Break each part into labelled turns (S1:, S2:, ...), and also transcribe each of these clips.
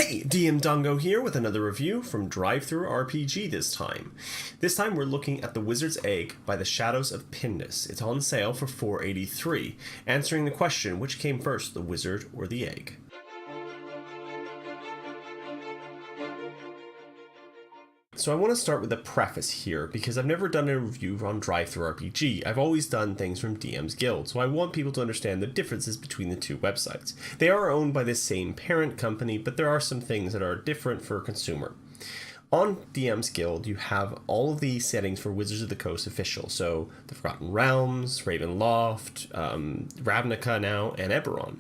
S1: Hey, DMDongo here with another review from DriveThruRPG this time. This time we're looking at The Wizard's Egg by the Shadows of Pindus. It's on sale for $4.83, answering the question, which came first, the wizard or the egg? So I want to start with a preface here, because I've never done a review on DriveThruRPG. I've always done things from DM's Guild, so I want people to understand the differences between the two websites. They are owned by the same parent company, but there are some things that are different for a consumer. On DM's Guild, you have all of the settings for Wizards of the Coast official, so the Forgotten Realms, Ravenloft, Ravnica now, and Eberron.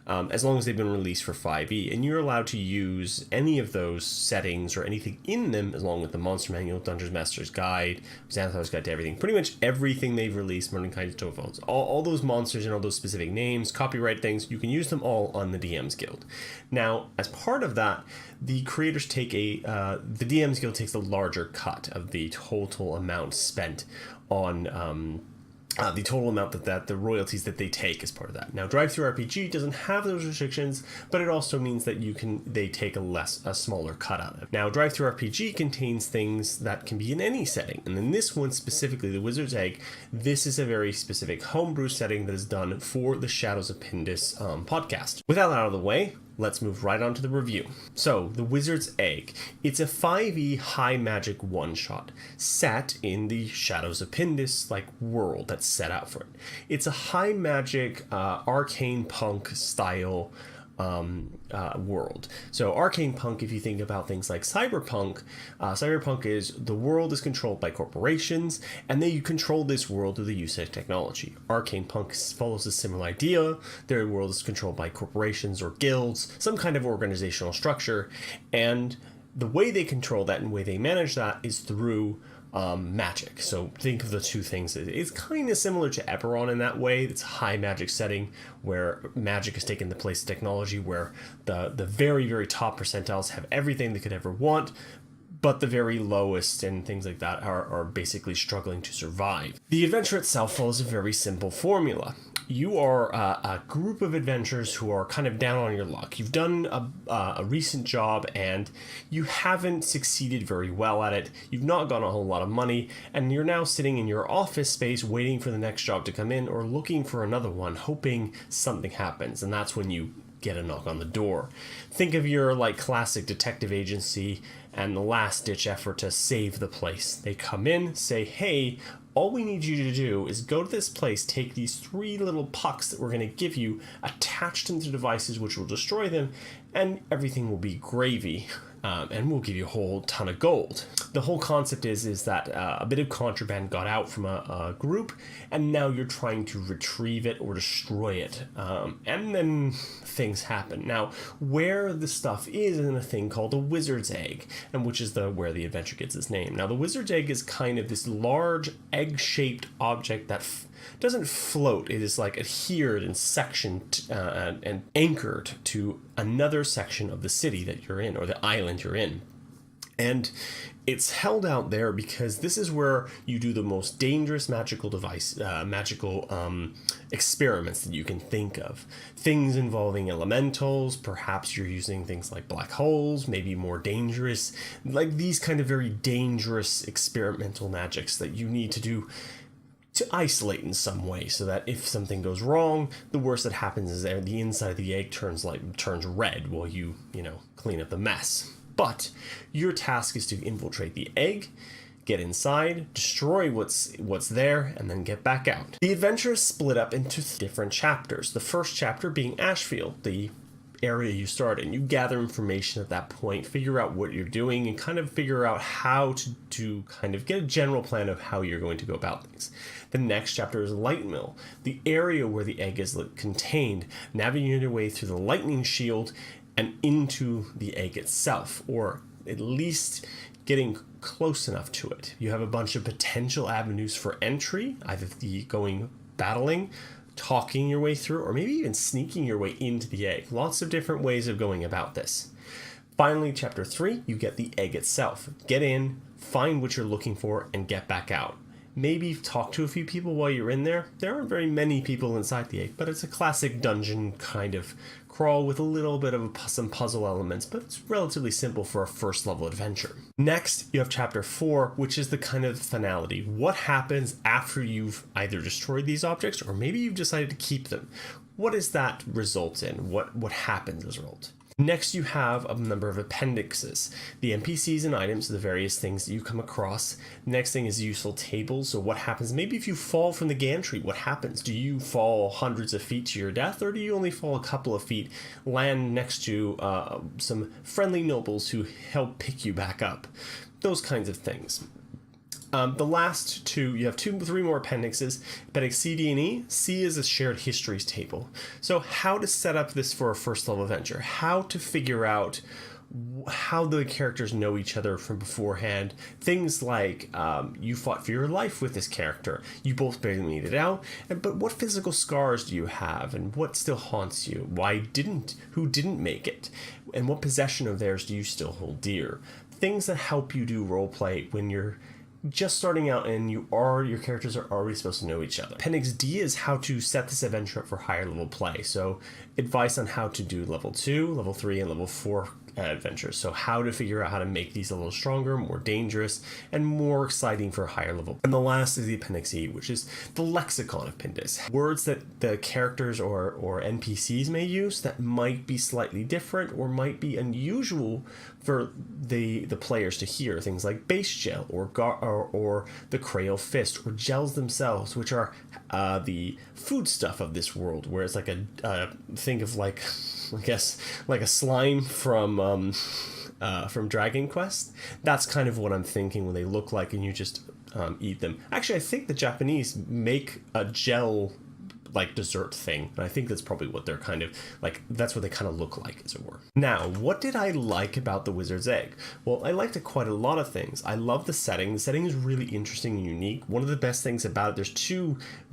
S1: As long as they've been released for 5e, and you're allowed to use any of those settings or anything in them, along with the Monster Manual, Dungeon Master's Guide, Xanathar's Guide to Everything, pretty much everything they've released, Mordenkainen's Totems, all those monsters and all those specific names, copyright things, you can use them all on the DM's Guild. Now, as part of that, the creators take the DM's Guild takes a larger cut of the total amount spent on the total amount that the royalties that they take as part of that. Now, DriveThruRPG doesn't have those restrictions, but it also means that they take a smaller cut out of it. Now, DriveThruRPG contains things that can be in any setting, and in this one specifically, the Wizard's Egg, this is a very specific homebrew setting that is done for the Shadows of Pindus podcast. With that out of the way, let's move right on to the review. So, The Wizard's Egg. It's a 5e high magic one-shot set in the Shadows of Pindus world that's set out for it. It's a high magic arcane punk style world. So arcane punk, if you think about things like cyberpunk, cyberpunk is the world is controlled by corporations, and they control this world through the use of technology. Arcane punk follows a similar idea. Their world is controlled by corporations or guilds, some kind of organizational structure, and the way they control that and the way they manage that is through magic. So think of the two things. It's kind of similar to Eberron in that way. It's a high magic setting where magic has taken the place of technology, where the very, very top percentiles have everything they could ever want, but the very lowest and things like that are basically struggling to survive. The adventure itself follows a very simple formula. You are a group of adventurers who are kind of down on your luck. You've done a recent job and you haven't succeeded very well at it. You've not gotten a whole lot of money, and you're now sitting in your office space waiting for the next job to come in or looking for another one, hoping something happens, and that's when you get a knock on the door. Think of your classic detective agency and the last ditch effort to save the place. They come in, say, hey, all we need you to do is go to this place, take these 3 little pucks that we're going to give you, attach them to devices which will destroy them, and everything will be gravy. And we'll give you a whole ton of gold. The whole concept is that a bit of contraband got out from a group, and now you're trying to retrieve it or destroy it. And then things happen. Now, where the stuff is in a thing called the Wizard's Egg, and which is where the adventure gets its name. Now, the Wizard's Egg is kind of this large egg-shaped object that doesn't float. It is adhered and sectioned and anchored to another section of the city that you're in, or the island you're in. And it's held out there because this is where you do the most dangerous magical experiments that you can think of. Things involving elementals, perhaps you're using things like black holes, maybe more dangerous, these kind of very dangerous experimental magics that you need to do to isolate in some way, so that if something goes wrong, the worst that happens is the inside of the egg turns red while you clean up the mess. But your task is to infiltrate the egg, get inside, destroy what's there, and then get back out. The adventure is split up into different chapters. The first chapter being Ashfield, the area you start in. You gather information at that point, figure out what you're doing, and kind of figure out how to kind of get a general plan of how you're going to go about things. The next chapter is Light Mill, the area where the egg is contained, navigating your way through the lightning shield and into the egg itself, or at least getting close enough to it. You have a bunch of potential avenues for entry, either battling, talking your way through, or maybe even sneaking your way into the egg. Lots of different ways of going about this. Finally, chapter 3, you get the egg itself. Get in, find what you're looking for, and get back out. maybe talk to a few people while you're in there. There aren't very many people inside the egg, but it's a classic dungeon kind of crawl with a little bit of some puzzle elements, but it's relatively simple for a first level adventure. Next, you have chapter 4, which is the kind of finality. What happens after you've either destroyed these objects or maybe you've decided to keep them? What does that result in? What happens as a result? Next, you have a number of appendixes. The NPCs and items, the various things that you come across. Next thing is useful tables. So what happens? Maybe if you fall from the gantry, what happens? Do you fall hundreds of feet to your death, or do you only fall a couple of feet, land next to some friendly nobles who help pick you back up? Those kinds of things. The last two, you have three more appendixes. Appendix C, D, and E. C is a shared histories table. So how to set up this for a first level adventure. How to figure out how the characters know each other from beforehand. Things like you fought for your life with this character. You both barely made it out. But what physical scars do you have? And what still haunts you? Who didn't make it? And what possession of theirs do you still hold dear? Things that help you do roleplay when you're just starting out and your characters are already supposed to know each other. Appendix D is how to set this adventure up for higher level play. So advice on how to do level 2, level 3, and level 4 adventures. So how to figure out how to make these a little stronger, more dangerous, and more exciting for a higher level. And the last is the Appendix E, which is the lexicon appendix. Words that the characters or NPCs may use that might be slightly different or might be unusual for the players to hear. Things like base gel or the Crail Fist or gels themselves, which are the food stuff of this world, where it's like think of like, I guess, like a slime from Dragon Quest. That's kind of what I'm thinking when they look like, and you just eat them. Actually, I think the Japanese make a gel like dessert thing, and I think that's probably what they're kind of like, that's what they kind of look like, as it were. Now, what did I like about the Wizard's Egg? Well, I liked quite a lot of things. I love the setting. The setting is really interesting and unique. One of the best things about it,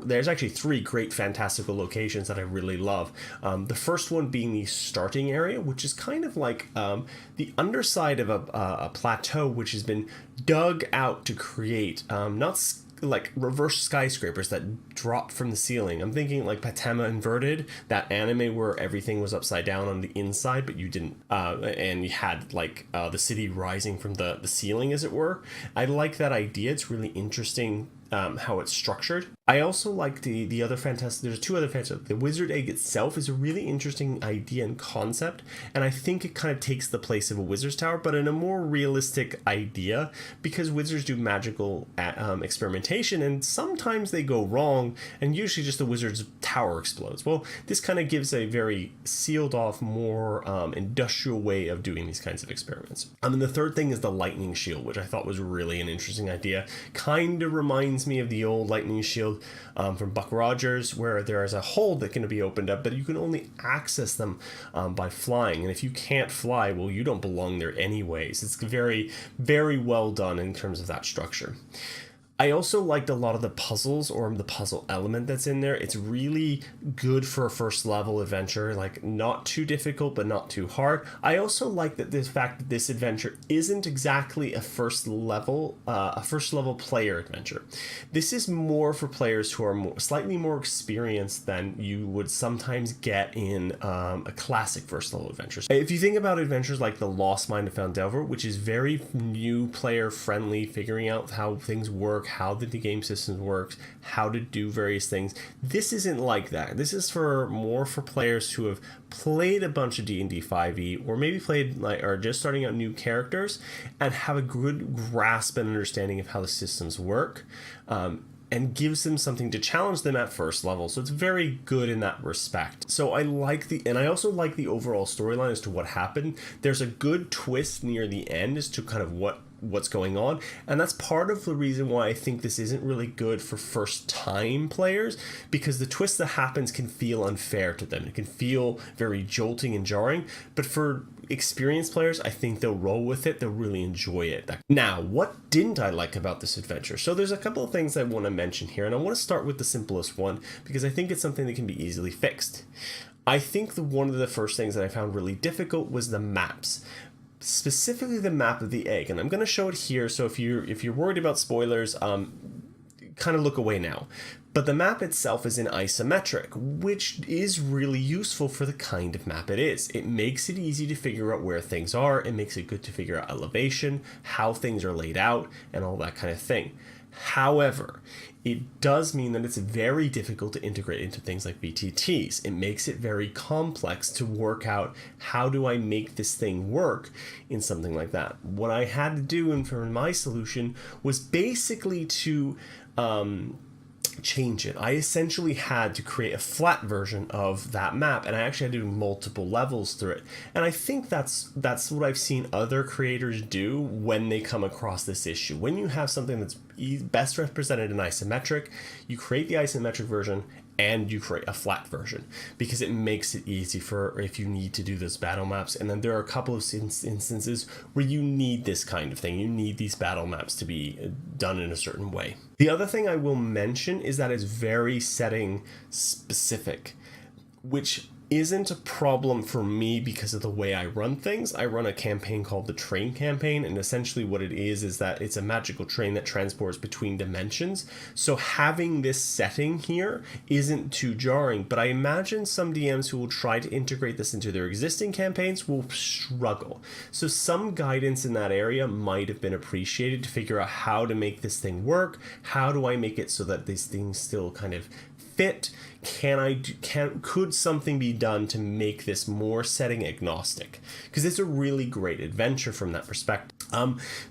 S1: there's actually 3 great fantastical locations that I really love. The first one being the starting area, which is kind of like the underside of a plateau which has been dug out to create not like reverse skyscrapers that drop from the ceiling. I'm thinking like Patema Inverted, that anime where everything was upside down on the inside, but you didn't, and you had like the city rising from the ceiling, as it were. I like that idea. It's really interesting how it's structured. I also like the other fantastic, there's 2 other fantastic. The Wizard Egg itself is a really interesting idea and concept, and I think it kind of takes the place of a Wizard's Tower, but in a more realistic idea, because wizards do magical experimentation, and sometimes they go wrong, and usually just the Wizard's Tower explodes. Well, this kind of gives a very sealed off, more industrial way of doing these kinds of experiments. And the third thing is the lightning shield, which I thought was really an interesting idea. Kind of reminds me of the old lightning shield from Buck Rogers, where there is a hole that can be opened up, but you can only access them by flying. And if you can't fly, well, you don't belong there anyways. It's very, very well done in terms of that structure. I also liked a lot of the puzzles, or the puzzle element that's in there. It's really good for a first level adventure, like not too difficult but not too hard. I also like that this fact that this adventure isn't exactly a first level player adventure. This is more for players who are slightly more experienced than you would sometimes get in a classic first level adventure. If you think about adventures like The Lost Mine of Foundelver, which is very new player friendly, figuring out how things work, how the game system works, how to do various things. This isn't like that. This is more for players who have played a bunch of D&D 5e, or maybe played or just starting out new characters, and have a good grasp and understanding of how the systems work. And gives them something to challenge them at first level. So it's very good in that respect. So I also like the overall storyline as to what happened. There's a good twist near the end as to kind of what's going on, and that's part of the reason why I think this isn't really good for first time players, because the twist that happens can feel unfair to them. It can feel very jolting and jarring, but for experienced players, I think they'll roll with it. They'll really enjoy it. Now, what didn't I like about this adventure? So there's a couple of things I want to mention here, and I want to start with the simplest one because I think it's something that can be easily fixed. I think one of the first things that I found really difficult was the maps. Specifically the map of the egg, and I'm going to show it here, so if you're worried about spoilers, kind of look away now. But the map itself is in isometric, which is really useful for the kind of map it is. It makes it easy to figure out where things are. It makes it good to figure out elevation, how things are laid out, and all that kind of thing. However, it does mean that it's very difficult to integrate into things like VTTs. It makes it very complex to work out, how do I make this thing work in something like that? What I had to do for my solution was basically to change it. I essentially had to create a flat version of that map, and I actually had to do multiple levels through it. And I think that's what I've seen other creators do when they come across this issue. When you have something that's best represented in isometric, you create the isometric version and you create a flat version, because it makes it easy for if you need to do those battle maps. And then there are a couple of instances where you need this kind of thing. You need these battle maps to be done in a certain way. The other thing I will mention is that it's very setting specific, which isn't a problem for me because of the way I run things. I run a campaign called the Train Campaign, and essentially what it is that it's a magical train that transports between dimensions. So having this setting here isn't too jarring, but I imagine some DMs who will try to integrate this into their existing campaigns will struggle. So some guidance in that area might have been appreciated to figure out how to make this thing work. How do I make it so that these things still kind of fit? Could something be done to make this more setting agnostic? Because it's a really great adventure from that perspective.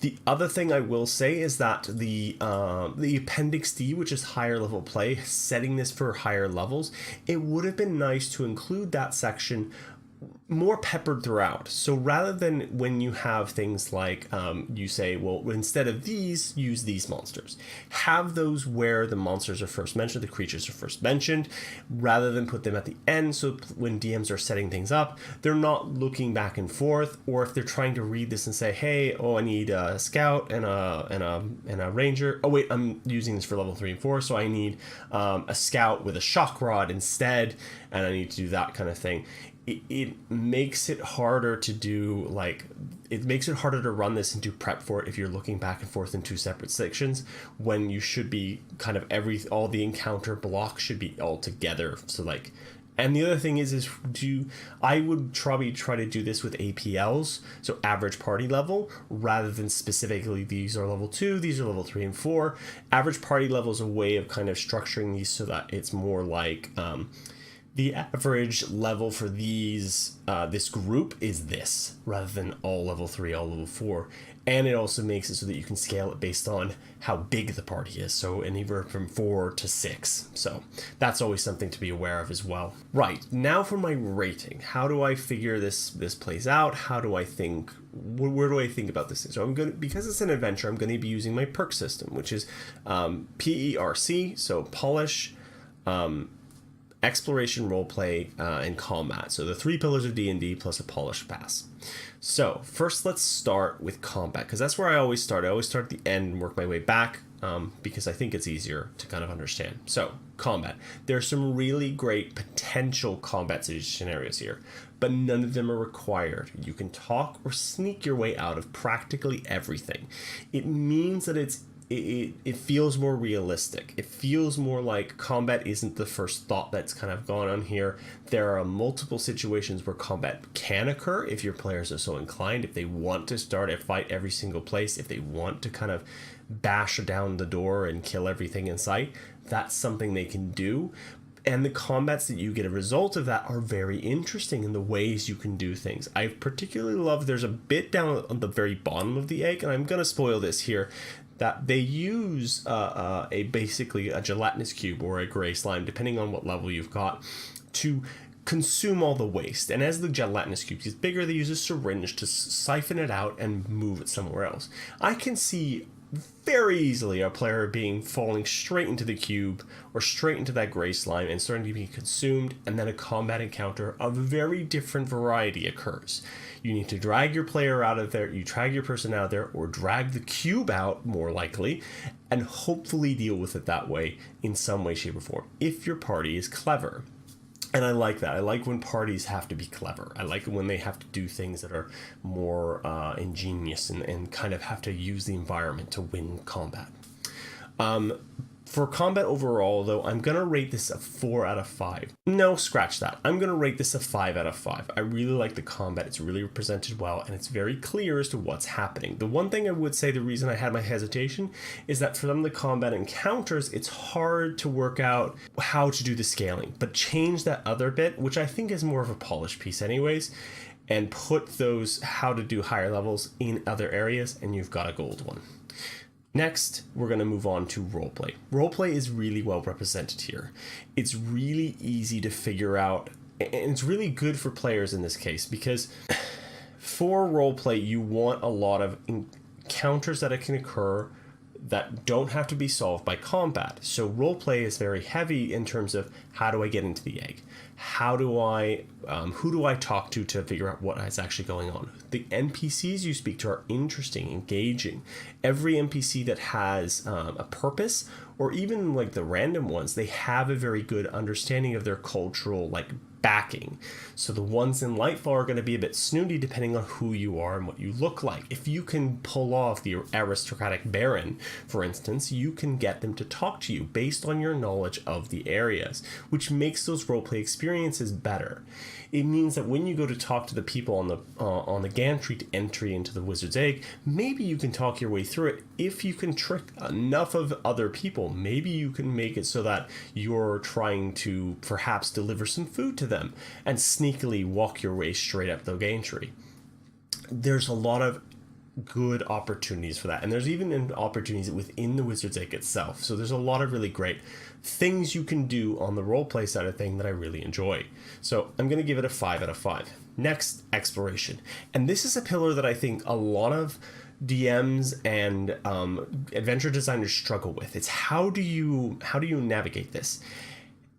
S1: The other thing I will say is that the Appendix D, which is higher level play, setting this for higher levels, it would have been nice to include that section more peppered throughout. So rather than when you have things like you say, well, instead of these, use these monsters, have those where the monsters are first mentioned, the creatures are first mentioned, rather than put them at the end. So when DMs are setting things up, they're not looking back and forth. Or if they're trying to read this and say, hey, I need a scout and a ranger. Oh wait, I'm using this for level 3 and 4, so I need a scout with a shock rod instead, and I need to do that kind of thing. It makes it harder to do, it makes it harder to run this and do prep for it if you're looking back and forth in two separate sections, when you should be kind of all the encounter blocks should be all together. So and the other thing is I would probably try to do this with APLs, so average party level, rather than specifically these are level 2, these are level 3 and 4. Average party level is a way of kind of structuring these so that it's more like the average level for these this group is this, rather than all level 3, all level 4. And it also makes it so that you can scale it based on how big the party is, so anywhere from 4 to 6. So that's always something to be aware of as well. Right, now for my rating. How do I figure this plays out? How do I think, where do I think about this thing? So because it's an adventure, I'm going to be using my perk system, which is PERC, so polish, exploration, roleplay, and combat. So the 3 pillars of D&D plus a polished pass. So first let's start with combat, because that's where I always start. I always start at the end and work my way back, because I think it's easier to kind of understand. So combat. There are some really great potential combat scenarios here, but none of them are required. You can talk or sneak your way out of practically everything. It means that it feels more realistic. It feels more like combat isn't the first thought that's kind of gone on here. There are multiple situations where combat can occur if your players are so inclined, if they want to start a fight every single place, if they want to kind of bash down the door and kill everything in sight. That's something they can do. And the combats that you get a result of that are very interesting in the ways you can do things. I particularly love, there's a bit down on the very bottom of the egg, and I'm going to spoil this here, that they use basically a gelatinous cube or a gray slime, depending on what level you've got, to consume all the waste. And as the gelatinous cube gets bigger, they use a syringe to siphon it out and move it somewhere else. I can see very easily a player falling straight into the cube or straight into that gray slime and starting to be consumed, and then a combat encounter of a very different variety occurs. You need to drag your player out of there, you drag your person out of there, or drag the cube out, more likely, and hopefully deal with it that way in some way, shape, or form, if your party is clever. And I like that. I like when parties have to be clever. I like it when they have to do things that are more For combat overall, though, I'm going to rate this a 4 out of 5. No, scratch that. I'm going to rate this a 5 out of 5. I really like the combat. It's really represented well, and it's very clear as to what's happening. The one thing I would say, the reason I had my hesitation, is that for some of the combat encounters, it's hard to work out how to do the scaling. But change that other bit, which I think is more of a polished piece anyways, and put those how to do higher levels in other areas, and you've got a gold one. Next, we're going to move on to roleplay. Roleplay is really well represented here. It's really easy to figure out, and it's really good for players in this case, because for roleplay, you want a lot of encounters that can occur that don't have to be solved by combat. So roleplay is very heavy in terms of how do I get into the egg? How do I, who do I talk to figure out what is actually going on? The NPCs you speak to are interesting, engaging. Every NPC that has a purpose, or even like the random ones, they have a very good understanding of their cultural backing. So the ones in Lightfall are going to be a bit snooty depending on who you are and what you look like. If you can pull off the aristocratic baron, for instance, you can get them to talk to you based on your knowledge of the areas, which makes those roleplay experiences better. It means that when you go to talk to the people on the gantry to entry into the Wizard's Egg, maybe you can talk your way through it. If you can trick enough of other people, maybe you can make it so that you're trying to perhaps deliver some food to them and sneakily walk your way straight up the gantry. There's a lot of good opportunities for that, and there's even opportunities within the Wizard's Egg itself. So there's a lot of really great things you can do on the roleplay side of thing that I really enjoy. So I'm going to give it a 5 out of 5. Next, exploration. And this is a pillar that I think a lot of DMs and adventure designers struggle with. It's how do you navigate this?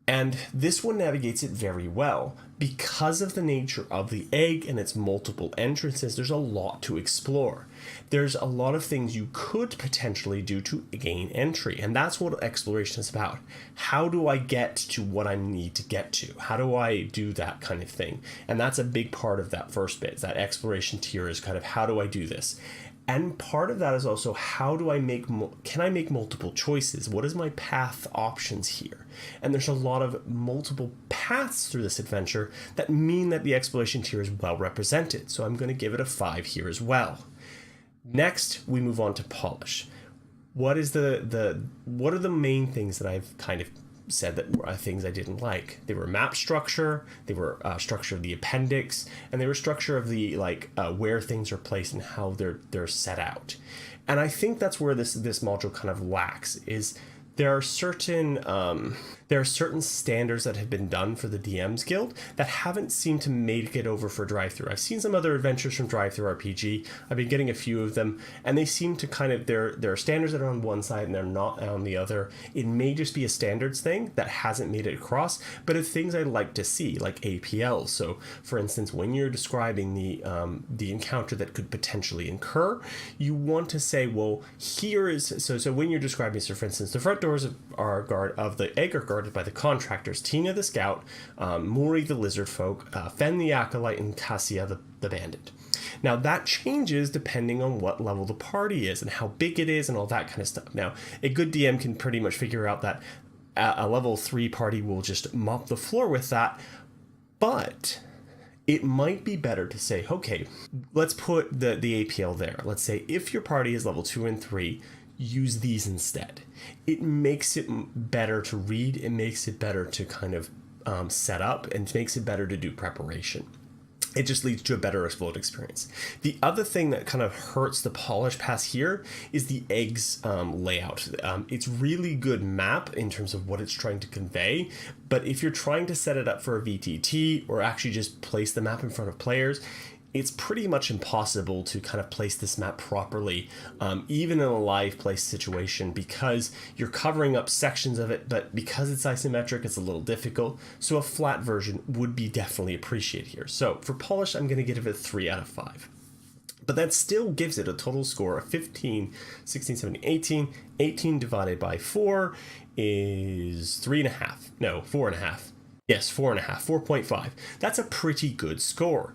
S1: And this one navigates it very well. Because of the nature of the egg and its multiple entrances, there's a lot to explore. There's a lot of things you could potentially do to gain entry, and that's what exploration is about. How do I get to what I need to get to? How do I do that kind of thing? And that's a big part of that first bit. That exploration tier is kind of how do I do this? And part of that is also how do I can I make multiple choices? What is my path options here? And there's a lot of multiple paths through this adventure that mean that the exploration tier is well represented. So I'm going to give it a 5 here as well. Next, we move on to polish. What is what are the main things that I've kind of said that were things I didn't like? They were map structure, they were structure of the appendix, and they were structure of the where things are placed and how they're set out. And I think that's where this module kind of lacks, is there are certain standards that have been done for the DM's Guild that haven't seemed to make it over for Drive-Thru. I've seen some other adventures from Drive-Thru RPG. I've been getting a few of them, and they seem to kind of, there are standards that are on one side and they're not on the other. It may just be a standards thing that hasn't made it across, but it's things I'd like to see, like APL. So, for instance, when you're describing the encounter that could potentially incur, you want to say, well, here is, so when you're describing, so for instance, the front doors of the egg are guarded by the contractors, Tina the scout, Mori the lizard folk, Fen the acolyte, and Cassia the bandit. Now that changes depending on what level the party is and how big it is and all that kind of stuff. Now, a good DM can pretty much figure out that a level 3 party will just mop the floor with that, but it might be better to say, okay, let's put the APL there. Let's say if your party is level 2 and 3, use these instead. It makes it better to read, it makes it better to kind of set up, and it makes it better to do preparation. It just leads to a better explode experience. The other thing that kind of hurts the polish pass here is the eggs layout. It's really good map in terms of what it's trying to convey, but if you're trying to set it up for a VTT or actually just place the map in front of players, it's pretty much impossible to kind of place this map properly, even in a live play situation, because you're covering up sections of it, but because it's isometric, it's a little difficult. So a flat version would be definitely appreciated here. So for polish, I'm going to give it a 3 out of 5. But that still gives it a total score of 15, 16, 17, 18. 18 divided by 4 is 3.5. No, 4.5. Yes, 4.5, 4.5. That's a pretty good score.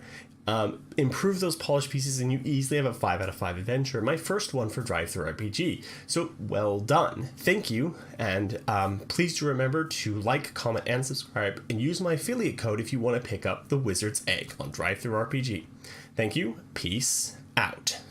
S1: improve those polished pieces, and you easily have a 5 out of 5 adventure. My first one for Drive-Thru-RPG. So well done. Thank you. And please do remember to like, comment, and subscribe, and use my affiliate code if you want to pick up the Wizard's Egg on Drive-Thru-RPG. Thank you. Peace out.